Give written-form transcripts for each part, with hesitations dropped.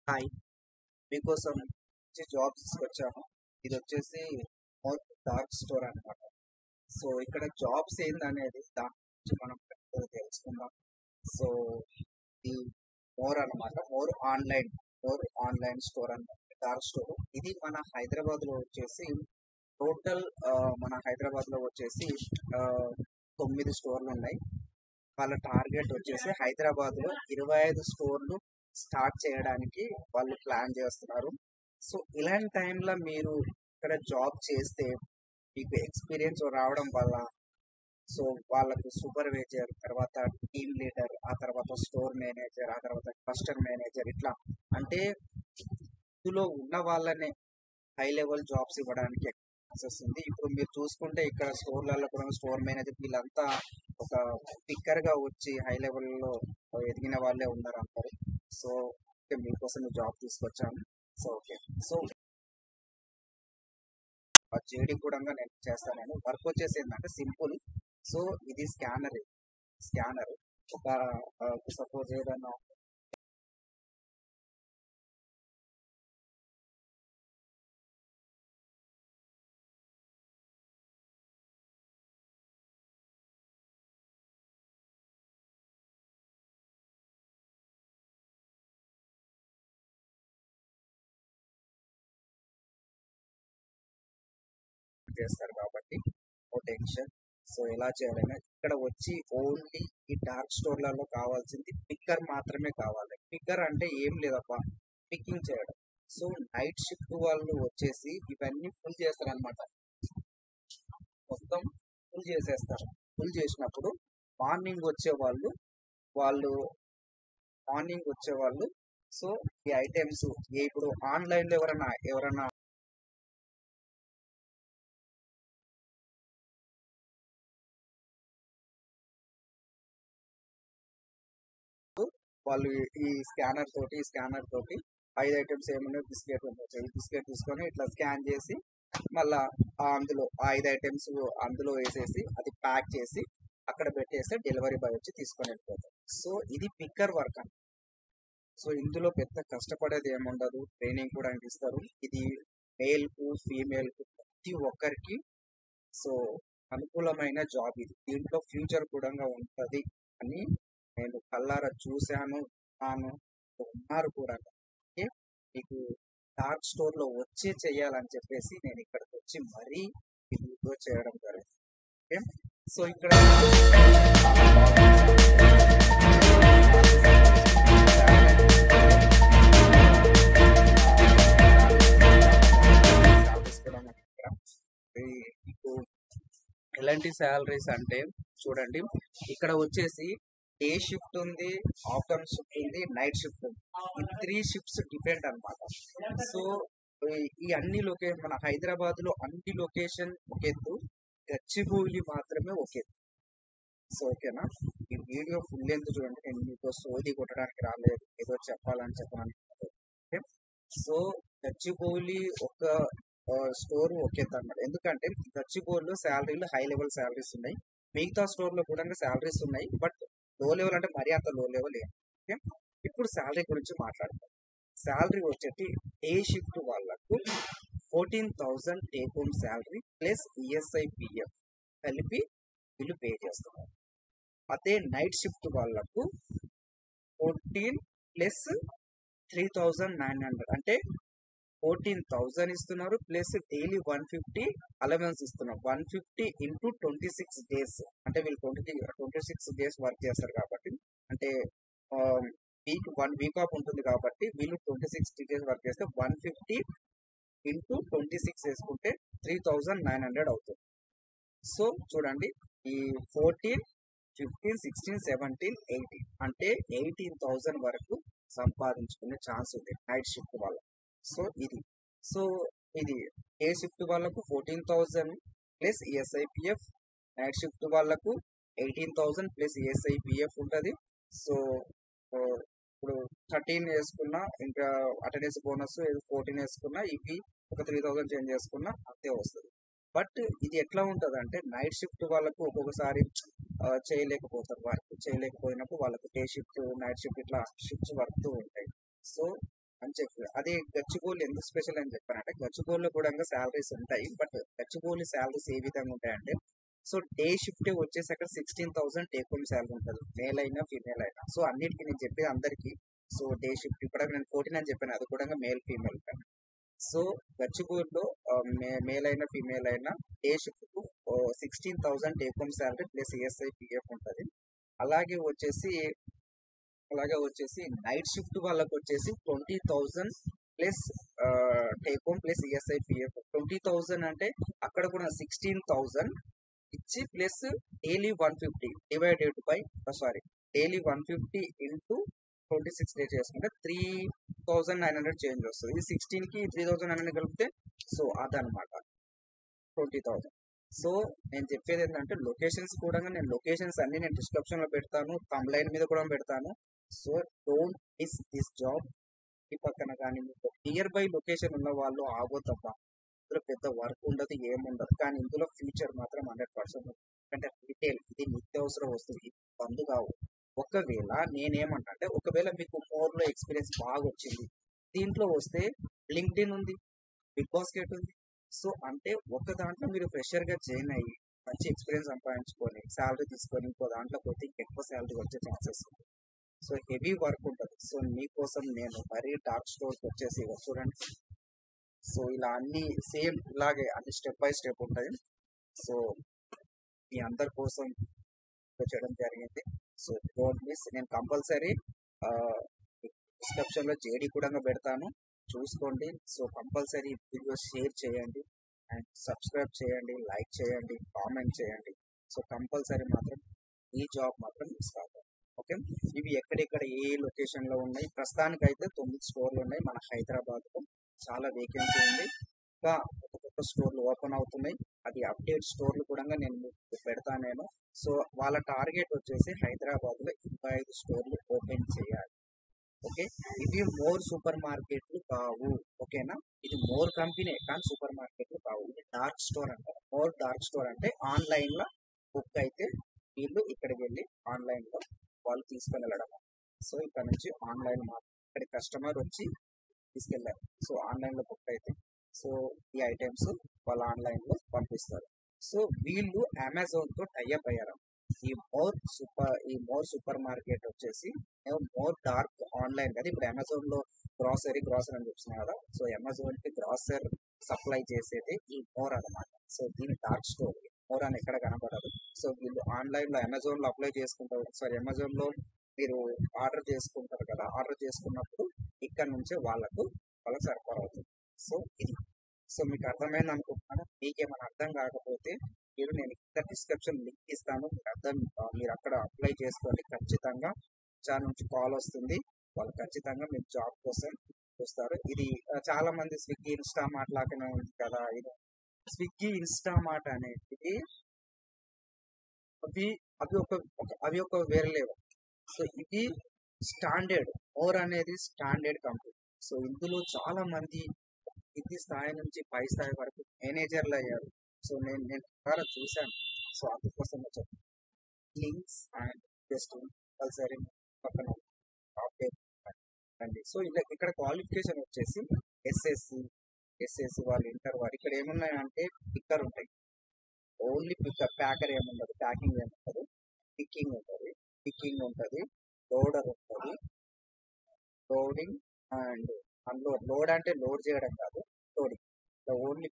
Hi! మీకోసం మంచి job తీసుకొచ్చాను. ఇదొచ్చేసి మోర్ డార్క్ స్టోర్ అనమాట. సో, ఇక్కడ జాబ్స్ ఏందనేది దాని గురించి మనం తెలుసుకుందాం. సో, ఈ మోర్ ఆన్‌లైన్ స్టోర్ అనమాట. Dark store. ఇది మన హైదరాబాద్‌లో వచ్చేసి మన హైదరాబాద్‌లో వచ్చేసి 9 స్టోర్‌లున్నాయి. వాళ్ళ టార్గెట్ వచ్చేసి హైదరాబాద్‌లో 25 స్టోర్‌లు స్టార్ట్ చేయడానికి వాళ్ళు ప్లాన్ చేస్తున్నారు. సో, ఇలాంటి టైంలో మీరు ఇక్కడ జాబ్ చేస్తే మీకు ఎక్స్‌పీరియన్స్ రావడం వల్ల సో, వాళ్ళకు సూపర్‌వైజర్, తర్వాత టీమ్ లీడర్, ఆ తర్వాత స్టోర్ మేనేజర్, ఆ తర్వాత క్లస్టర్ మేనేజర్ ఇట్లా అంటే ఇందులో ఉన్న వాళ్ళనే హై లెవెల్ జాబ్స్ ఇవ్వడానికి ఛాన్సెస్ ఉంది. ఇప్పుడు మీరు చూసుకుంటే ఇక్కడ స్టోర్‌లలో కూడా స్టోర్ మేనేజర్ వీళ్ళంతా ఒక పిక్కర్‌గా వచ్చి హై లెవెల్‌లో ఎదిగిన వాళ్ళే ఉన్నారు అందరూ. సో, మీకోసం ఈ జాబ్ తీసుకొచ్చాను. So, okay. సో, ఆ జేడీ కూడా నేను చేస్తాను. వర్క్ వచ్చేసి ఏంటంటే సింపుల్. సో, ఇది స్కానర్ ఒక సపోజ్ ఏదైనా చేస్తారు కాబట్టి ఓ టెన్షన్. సో, ఎలా చేయాలని ఇక్కడ వచ్చి ఓన్లీ ఈ డార్క్ స్టోర్లలో కావాల్సింది పిక్కర్ మాత్రమే కావాలి. పిక్కర్ అంటే ఏం లేదప్పా, పికింగ్ చేయడం. సో, నైట్ షిఫ్ట్ వాళ్ళు వచ్చేసి ఇవన్నీ ఫుల్ చేస్తారనమాట. మొత్తం ఫుల్ చేసేస్తారు. ఫుల్ చేసినప్పుడు మార్నింగ్ వచ్చేవాళ్ళు వాళ్ళు మార్నింగ్ వచ్చేవాళ్ళు సో ఈ ఐటమ్స్ ఇప్పుడు ఆన్లైన్లో ఎవరైనా వాళ్ళు ఈ స్కానర్ తోటి 5 ఐటమ్స్ ఏమన్నా బిస్కెట్ ఉండొచ్చు. ఈ బిస్కెట్ తీసుకొని ఇట్లా స్కాన్ చేసి మళ్ళా అందులో ఆ 5 ఐటమ్స్ అందులో వేసేసి అది ప్యాక్ చేసి అక్కడ పెట్టేస్తే డెలివరీ బాయ్ వచ్చి తీసుకొని వెళ్ళిపోతారు. సో, ఇది పిక్కర్ వర్క్ అని. సో, ఇందులో పెద్ద కష్టపడేది ఏముండదు. ట్రైనింగ్ కూడా ఇస్తారు. ఇది మేల్‌కు, ఫీమేల్‌కు ప్రతి ఒక్కరికి సో, అనుకూలమైన జాబ్ ఇది. దీంట్లో ఫ్యూచర్ కూడా ఉంటది అని నేను కళ్ళారా చూశాను. విన్నాను. ఉన్నారు కూడా. ఓకే. మీకు డార్క్ స్టోర్‌లో వచ్చి చేయాలని చెప్పేసి నేను ఇక్కడికి వచ్చి మరీ ఈ వీడియో చేయడం జరిగింది. ఓకే. సో, ఇక్కడ సాలరీస్ కూడా మనకి ఇక్కడ మీకు ఎలాంటి శాలరీస్ అంటే చూడండి, ఇక్కడ వచ్చేసి డే షిఫ్ట్ ఉంది, ఆఫ్టర్నూన్ షిఫ్ట్ ఉంది, నైట్ షిఫ్ట్ ఉంది. ఈ 3 షిఫ్ట్స్ డిపెండ్ అనమాట. సో, ఈ అన్ని మన హైదరాబాద్ లో అన్ని లొకేషన్ ఒక ఎత్తు, గచ్చిబౌలి మాత్రమే ఒక ఎత్తు. సో, ఓకేనా. ఈ వీడియో ఫుల్ లెంత్ చూడండి. నేను మీతో సోది కొట్టడానికి రాలేదు, ఏదో చెప్పడానికి రాలేదు. ఓకే. సో, గచ్చిబౌలి ఒక స్టోర్ ఒకే అనమాట. ఎందుకంటే గచ్చిబౌలిలో శాలరీలు హై లెవెల్ శాలరీస్ ఉన్నాయి. మిగతా స్టోర్ లో కూడా శాలరీస్ ఉన్నాయి. బట్ లో లెవెల్ అంటే మరీ అంత లో లెవెల్ ఏం. ఓకే. ఇప్పుడు శాలరీ గురించి మాట్లాడతాం. శాలరీ వచ్చేసి డే షిఫ్ట్ వాళ్ళకు 14,000 take home salary plus ESI PF కలిపి వీళ్ళు పే చేస్తున్నారు. అదే నైట్ షిఫ్ట్ వాళ్ళకు 14 ప్లస్ 3,900 అంటే 14,000 ఇస్తున్నారు. ప్లస్ డైలీ 150 అలవెన్స్ ఇస్తున్నారు. 150 ఇంటూ 26 డేస్ అంటే వీళ్ళు 26 డేస్ వర్క్ చేస్తారు కాబట్టి, అంటే వన్ వీక్ ఆఫ్ ఉంటుంది కాబట్టి వీళ్ళు 26 డేస్ వర్క్ చేస్తే 150 ఇంటూ 26 వేసుకుంటే 3,900 అవుతుంది. సో, చూడండి, ఈ 14, 15, 16, 17, 18 అంటే 18,000 వరకు సంపాదించుకునే ఛాన్స్ ఉంది నైట్ షిఫ్ట్ వల్ల. సో ఇది డే షిఫ్ట్ వాళ్ళకు 14,000 ప్లస్ ఈఎస్ఐపిఎఫ్, నైట్ షిఫ్ట్ వాళ్ళకు 18,000 ప్లస్ ఈఎస్ఐపిఎఫ్ ఉంటుంది. సో, ఇప్పుడు 13 వేసుకున్నా, ఇంకా అటెండెన్స్ బోనస్ 14 వేసుకున్నా, ఇవి ఒక 3,000 చేంజ్ చేసుకున్నా అంతే వస్తుంది. బట్ ఇది ఎట్లా ఉంటుంది అంటే నైట్ షిఫ్ట్ వాళ్ళకు ఒక్కొక్కసారి చేయలేకపోయినప్పుడు వాళ్ళకు డే షిఫ్ట్, నైట్ షిఫ్ట్ ఇట్లా షిఫ్ట్స్ వర్క్ ఉంటాయి. సో, అని చెప్పి అదే గచ్చిబౌలి ఎందుకు స్పెషల్ అని చెప్పానంటే గచ్చిబౌలిలో కూడా శాలరీస్ ఉంటాయి. బట్ గచ్చిబౌలి శాలరీస్ ఏ విధంగా ఉంటాయంటే సో డే షిఫ్ట్ వచ్చేసి అక్కడ 16,000 టేక్ హోమ్ శాలరీ ఉంటుంది, మేల్ అయినా ఫీమేల్ అయినా. సో అన్నిటికీ నేను చెప్పేది అందరికీ. సో డే షిఫ్ట్ ఇప్పుడు నేను 14 అని చెప్పాను, అది కూడా మేల్ ఫీమేల్ కానీ. సో గచ్చిబౌలిలో మేల్ అయినా ఫీమేల్ అయినా day shift 16,000 take home salary plus ESI PF ఉంటుంది. అలాగే వచ్చేసి నైట్ షిఫ్ట్ వాళ్ళకి వచ్చేసి 20,000 plus take home plus ESI PF. 20,000 అంటే అక్కడ కూడా 16,000 ఇచ్చి plus daily 150 divided by daily 150 into 26 days చేసుకుంటే 3,900 చేంజ్ వస్తుంది. ఇది 16కి 3,900 కలిపితే సో అదనమాట 20,000. సో నేను చెప్పేది ఏంటంటే లొకేషన్స్ కూడా నేను లొకేషన్స్ అన్ని నేను డిస్క్రిప్షన్లో పెడతాను, తమ్లైన్ మీద కూడా పెడతాను. So don't miss this job. ఈ పక్కన కానీ మీకు నియర్ బై లొకేషన్ ఉన్న వాళ్ళు ఆగొద్దబ్బా, ఇందులో పెద్ద వర్క్ ఉండదు, ఏముండదు. కానీ ఇందులో ఫ్యూచర్ మాత్రం 100%. ఎందుకంటే రీటైల్ ఇది నిత్యావసర వస్తువు, ఇది బంద్ కావు. ఒకవేళ నేనేమంటే ఒకవేళ మీకు మోర్లో ఎక్స్పీరియన్స్ బాగా వచ్చింది, దీంట్లో వస్తే లింక్డ్ఇన్ ఉంది, బిగ్ బాస్కెట్ ఉంది. సో అంటే ఒక దాంట్లో మీరు ఫ్రెషర్గా జాయిన్ అయ్యి మంచి ఎక్స్పీరియన్స్ సంపాదించుకొని శాలరీ తీసుకొని ఇంకో దాంట్లో పోతే ఎక్కువ శాలరీ వచ్చే ఛాన్సెస్ ఉంది. సో హెవీ వర్క్ ఉంటుంది. సో మీకోసం నేను మరీ డార్క్ స్టోర్కి వచ్చేసి చూడండి. సో ఇలా అన్ని సేమ్ ఇలాగే అన్ని స్టెప్ బై స్టెప్ ఉంటుంది. సో మీ అందరి కోసం చేయడం జరిగింది. So don't miss. నేను కంపల్సరీ డిస్క్రిప్షన్లో జేడీ కూడా పెడతాను, చూసుకోండి. సో కంపల్సరీ వీడియో షేర్ చేయండి అండ్ సబ్స్క్రైబ్ చేయండి, లైక్ చేయండి, కామెంట్ చేయండి. సో కంపల్సరీ మాత్రం ఈ జాబ్ మాత్రం మిస్ కాదు. ఓకే, ఇవి ఎక్కడెక్కడ ఏ లొకేషన్లో ఉన్నాయి, ప్రస్తుతానికైతే 9 స్టోర్లు ఉన్నాయి మన హైదరాబాద్లో. చాలా వేకెన్సీ ఉంది, ఇంకా కొత్త స్టోర్లు ఓపెన్ అవుతున్నాయి. అది అప్డేట్ స్టోర్లు కూడా నేను మీకు పెడతాను. సో వాళ్ళ టార్గెట్ వచ్చేసి హైదరాబాద్లో 25 స్టోర్లు ఓపెన్ చేయాలి. ఓకే, ఇవి మోర్ సూపర్ మార్కెట్లు కావు. ఓకేనా, ఇది మోర్ కంపెనీ కానీ సూపర్ మార్కెట్లు కావు. ఇది డార్క్ స్టోర్ అంటారు. మోర్ డార్క్ స్టోర్ అంటే ఆన్లైన్లో బుక్ అయితే వీళ్ళు ఇక్కడికి వెళ్ళి ఆన్లైన్లో వాళ్ళు తీసుకొని వెళ్ళడం. సో ఇక్కడ నుంచి ఆన్లైన్ ఇక్కడ కస్టమర్ వచ్చి తీసుకెళ్ళారు. సో ఆన్లైన్లో బుక్ అయితే సో ఈ ఐటమ్స్ వాళ్ళు ఆన్లైన్లో పంపిస్తారు. సో వీళ్ళు అమెజాన్తో టైఅప్ అయ్యారు. ఈ మోర్ సూపర్ మార్కెట్ వచ్చేసి మోర్ డార్క్ ఆన్లైన్ కదా. ఇప్పుడు అమెజాన్లో గ్రాసరీ అని చూస్తున్నాం కదా. సో అమెజాన్కి గ్రాసరీ సప్లై చేసేది ఈ మోర్ అనమాట. సో దీని డార్క్ స్టోర్ మోర్ అని ఎక్కడ కనపడదు. సో వీళ్ళు ఆన్లైన్లో అమెజాన్లో అప్లై చేసుకుంటారు. అమెజాన్లో మీరు ఆర్డర్ చేసుకుంటారు కదా, ఆర్డర్ చేసుకున్నప్పుడు ఇక్కడ నుంచే వాళ్ళకు సరఫరా అవుతుంది. సో ఇది సో మీకు అర్థమైంది అనుకుంటున్నాను. మీకేమైనా అర్థం కాకపోతే నేను ఇక్కడ డిస్క్రిప్షన్ లింక్ ఇస్తాను, మీరు అక్కడ అప్లై చేసుకోండి. ఖచ్చితంగా చాలా నుంచి కాల్ వస్తుంది, వాళ్ళు ఖచ్చితంగా మీరు జాబ్ కోసం చూస్తారు. ఇది చాలా మంది స్విగ్గీ ఇన్స్టామార్ట్ లాగానే ఉంది కదా. ఇది స్విగ్గీ ఇన్స్టామార్ట్ అనేది అవి ఒక వేరే లెవెల్. సో ఇది స్టాండర్డ్, మోర్ అనేది స్టాండర్డ్ కంపెనీ. సో ఇందులో చాలా మంది కింది స్థాయి నుంచి పై స్థాయి వరకు మేనేజర్లు అయ్యారు. సో నేను ద్వారా చూశాను. సో అందుకోసం లింక్స్ అండ్ జస్ట్ కంపల్సరీ పక్కన అండి. సో ఇక్కడ క్వాలిఫికేషన్ వచ్చేసి ఎస్ఎస్సి వాళ్ళు ఇంటర్ వారు. ఇక్కడ ఏమున్నాయంటే పిక్కర్ ఉంటాయి, ఓన్లీ పిక్కర్, ప్యాకర్ ఏముండదు, ప్యాకింగ్ ఏముండదు, పిక్కింగ్ ఉంటుంది, లోడర్ ఉంటుంది, లోడింగ్ అండ్ అన్లోడ్. లోడ్ అంటే లోడ్ చేయడం కాదు, లోడింగ్. ఓన్లీ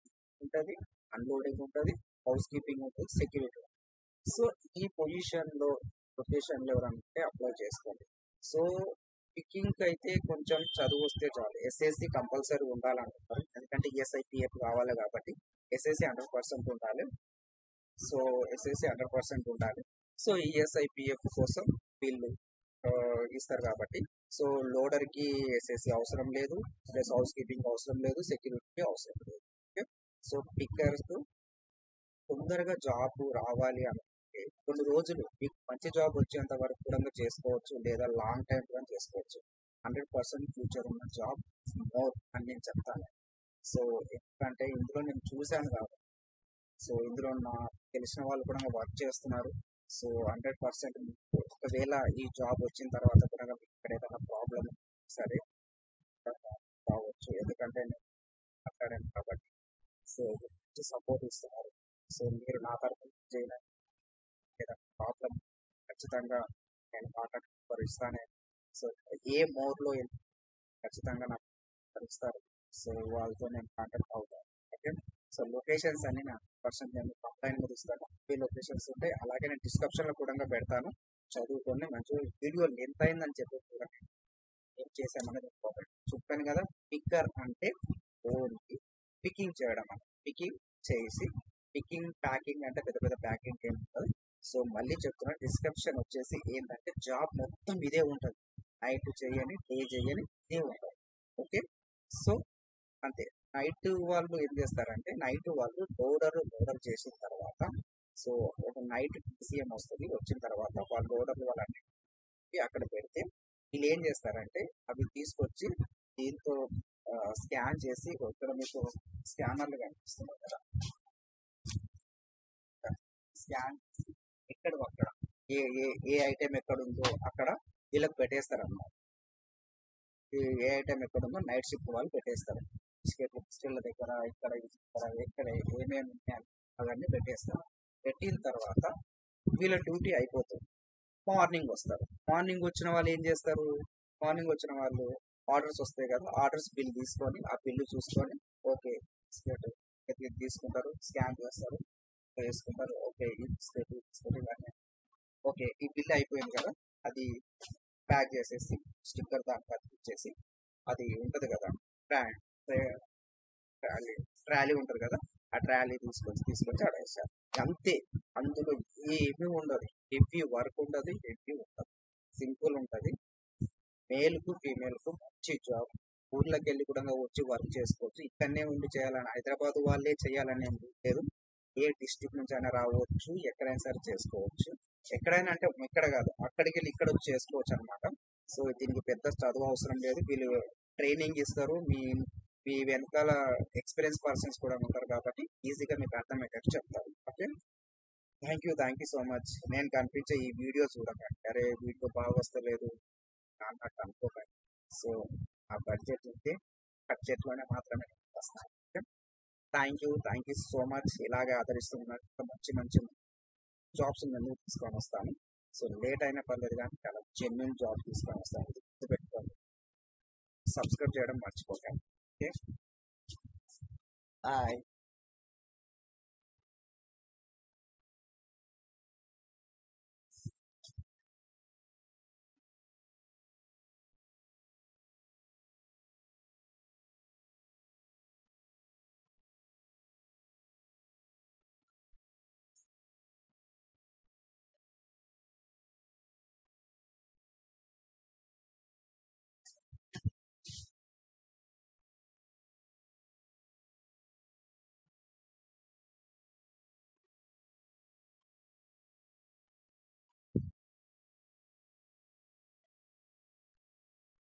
ఉంటుంది, అన్లోడింగ్ ఉంటుంది, హౌస్ కీపింగ్ ఉంటుంది, సెక్యూరిటీ. సో ఈ లొకేషన్లో ఎవరంటే అప్లై చేసుకోండి. సో పికింగ్ అయితే కొంచెం చదువు వస్తే చాలు. ఎస్ఎస్సి కంపల్సరీ ఉండాలంటున్నారు, ఎందుకంటే ఈఎస్ఐ పిఎఫ్ కావాలి కాబట్టి ఎస్ఎస్సి 100% ఉండాలి. సో ఎస్ఎస్సి 100% ఉండాలి. సో ఈఎస్ఐ పిఎఫ్ కోసం వీళ్ళు ఇస్తారు కాబట్టి సో లోడర్కి ఎస్ఎస్సి అవసరం లేదు, ప్లస్ హౌస్ కీపింగ్ అవసరం లేదు, సెక్యూరిటీకి అవసరం లేదు. ఓకే, సో పిక్కర్స్ తొందరగా జాబ్ రావాలి అంటే కొన్ని రోజులు మీకు మంచి జాబ్ వచ్చేంత వరకు కూడా చేసుకోవచ్చు, లేదా లాంగ్ టైం కూడా చేసుకోవచ్చు. 100% ఫ్యూచర్ ఉన్న జాబ్ మోర్ అని నేను చెప్తాను. సో ఎందుకంటే ఇందులో నేను చూశాను కాబట్టి. సో ఇందులో నా తెలిసిన వాళ్ళు కూడా వర్క్ చేస్తున్నారు. సో 100% ఒకవేళ ఈ జాబ్ వచ్చిన తర్వాత కూడా ఇక్కడ ఏదైనా ప్రాబ్లం సరే ఎందుకంటే నేను మాట్లాడాను కాబట్టి. సో మంచి సపోర్ట్ ఇస్తున్నారు. సో మీరు నా తరఫున చేయడానికి ఏదైనా ప్రాబ్లం ఖచ్చితంగా నేను కాంటాక్ట్ నెంబర్ ఇస్తానే. సో ఏ మోడ్లో ఖచ్చితంగా నాకు ఇస్తారు. సో వాళ్ళతో నేను కాంటాక్ట్ అవుతాను. ఓకే. సో లొకేషన్స్ అన్ని నా పర్సన్ నేను కంప్లైంట్ మీద ఇస్తాను. ఏ లొకేషన్స్ ఉంటాయి అలాగే నేను డిస్క్రిప్షన్లో కూడా పెడతాను. చదువుకొని మంచి వీడియో లెంత్ అయిందని చెప్పి చూడండి ఏం చేసామనేది ఇంపార్టెంట్. చెప్పాను కదా, పిక్కర్ అంటే ఓన్లీ పికింగ్ చేయడం అని. పికింగ్ చేసి పికింగ్ ప్యాకింగ్ అంటే పెద్ద పెద్ద ప్యాకింగ్ ఏమి ఉంటుంది. సో మళ్ళీ చెప్తున్నా, డిస్క్రిప్షన్ వచ్చేసి ఏంటంటే జాబ్ మొత్తం ఇదే ఉంటుంది. నైట్ చేయని డే చేయని ఇదే ఉంటుంది. ఓకే. సో అంతే. నైట్ వాళ్ళు ఏం చేస్తారంటే నైట్ వాళ్ళు లోడర్ చేసిన తర్వాత సో ఒక నైట్ టీసీఎం వస్తుంది. వచ్చిన తర్వాత వాళ్ళ లోడర్లు వాళ్ళని అక్కడ పెడితే వీళ్ళు ఏం చేస్తారంటే అవి తీసుకొచ్చి దీంతో స్కాన్ చేసి ఇక్కడ మీకు స్కానర్లు కనిపిస్తున్నాయి కదా, స్కాన్ ఎక్కడ అక్కడ ఏ ఏ ఏ ఐటెం ఎక్కడ ఉందో అక్కడ వీళ్ళకి పెట్టేస్తారు అన్నమాట. ఏ ఐటెం ఎక్కడ ఉందో నైట్ షిఫ్ట్ వాళ్ళు పెట్టేస్తారు. బిస్కెట్ల దగ్గర ఇక్కడ ఎక్కడ ఏమేమి ఉన్నాయని అవన్నీ పెట్టేస్తారు. పెట్టిన తర్వాత వీళ్ళ డ్యూటీ అయిపోతుంది. మార్నింగ్ వస్తారు. మార్నింగ్ వచ్చిన వాళ్ళు ఏం చేస్తారు, మార్నింగ్ వచ్చిన వాళ్ళు ఆర్డర్స్ వస్తాయి కదా, ఆర్డర్స్ బిల్ తీసుకొని ఆ బిల్లు చూసుకొని ఓకే బిస్కెట్ తీసుకుంటారు, స్కాన్ చేస్తారు, వేసుకుంటారు. ఓకే ఈ బిస్కెట్ ఇవన్నీ ఓకే ఈ బిల్ అయిపోయింది కదా, అది ప్యాక్ చేసేసి స్టిక్కర్ దానికి అతికిచ్చేసి అది ఉంటుంది కదా ట్రాలీ ట్రాలీ ఉంటుంది కదా, ఆ ట్రాలీ తీసుకొచ్చి ఆడేస్తారు. అంతే. అందులో ఏమీ ఉండదు, హెవీ వర్క్ ఉండదు, హెవీ ఉండదు, సింపుల్ ఉంటుంది. మేల్కు ఫీమేల్కు మంచి జాబ్. ఊర్లోకి వెళ్ళి కూడా వచ్చి వర్క్ చేసుకోవచ్చు. ఇక్కడనే ఉండి చేయాలని హైదరాబాద్ వాళ్ళే చేయాలని ఏం లేదు. ఏ డిస్టిక్ నుంచి అయినా రావచ్చు, ఎక్కడైనా సరే చేసుకోవచ్చు. ఎక్కడైనా అంటే ఇక్కడ కాదు, అక్కడికి వెళ్ళి ఇక్కడ వచ్చి చేసుకోవచ్చు అనమాట. సో దీనికి పెద్ద చదువు అవసరం లేదు. వీళ్ళు ట్రైనింగ్ ఇస్తారు. మీ వెనకాల ఎక్స్పీరియన్స్ పర్సన్స్ కూడా ఉంటారు కాబట్టి ఈజీగా మీకు అర్థమయ్యేటట్టు చెప్తారు. Okay. Thank you so much. నేను కనిపించే ఈ వీడియో చూడకండి, అరే వీడియో బాగా వస్తలేదు అన్నట్టు అనుకోకండి. సో ఆ బడ్జెట్ ఉంటే బడ్జెట్లోనే మాత్రమే వస్తాను. Okay. Thank you so much. ఇలాగే ఆదరిస్తున్నట్టు మంచి మంచి జాబ్స్ నేను తీసుకొని వస్తాను. సో లేట్ అయినా పర్లేదు కానీ చాలా జెన్యున్ జాబ్ తీసుకొని వస్తాను. గుర్తుపెట్టుకోండి. సబ్స్క్రైబ్ చేయడం మర్చిపోకండి. ఓకే. బాయ్.